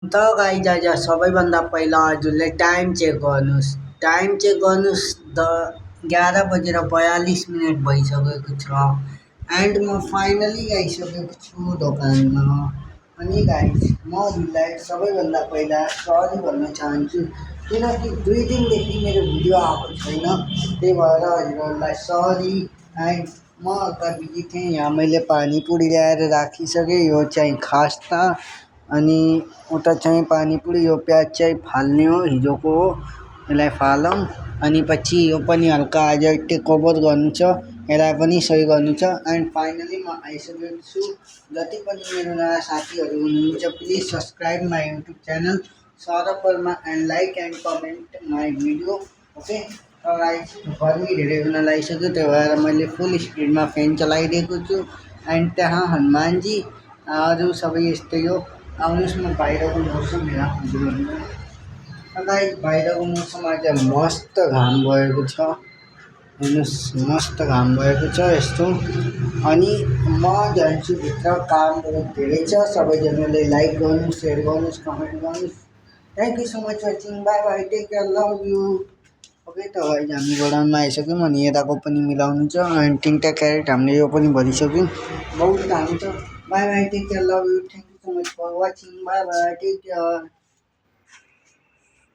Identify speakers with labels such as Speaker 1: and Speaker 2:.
Speaker 1: त गाइज आज सबैभन्दा पहिला हजुरले टाइम चेक गर्नुहोस् द 11:42 भइसकेको छ एन्ड म फाइनली आइसकेको छु दोकानमा। अनि गाइज म हजुरलाई सबैभन्दा पहिला सरी भन्न चाहन्छु किनकि 2 दिनदेखि मेरो भिडियो आएको छैन, त्यही भएर हजुरहरूलाई सरी। एन्ड म हल्का बिजी थिएँ, यहाँ मैले पानीपुरी ल्याएर राखिसकेँ, यो चाहिँ खास्टा अनि उता चाहिँ पानीपुरी, यो प्याज चाहिँ फाल्ने हो, हिजोको हो, यसलाई फालौँ अनि पछि यो पनि हल्का आज टेक ओभर गर्नु छ, यसलाई पनि सही गर्नु छ। एन्ड फाइनली म आइसकेको छु। जति पनि मेरो नयाँ साथीहरू हुनुहुन्छ please subscribe my YouTube channel Saurabh Verma and like and comment my video. Okay guys, गर्मी धेरै हुन लागिसक्यो, त्यही भएर मैले फुल स्पिडमा फ्यान चलाइदिएको छु। एन्ड त्यहाँ हनुमानजी अरू सबै यस्तै हो। आउनुहोस् म बाहिरको मौसम हेरौँ हजुरहरूलाई। गाइज बाहिरको मौसम आज मस्त घाम भएको छ, हेर्नुहोस् मस्त घाम भएको छ यस्तो। अनि म जान्छु भित्र, काम बहुत धेरै छ। सबैजनाले लाइक गर्नुहोस्, सेयर गर्नुहोस्, कमेन्ट गर्नुहोस्। Thank you so much watching, bye bye, take care, love you. Okay त गाइज हामी गोडाउनमा आइसक्यौँ अनि यताको पनि मिलाउनु छ एन्ड 3टा क्यारेट हामीले यो पनि भरिसक्यौँ, बहुत काम छ। Bye bye, take care, love you, thank you so much for watching, bye bye, take care.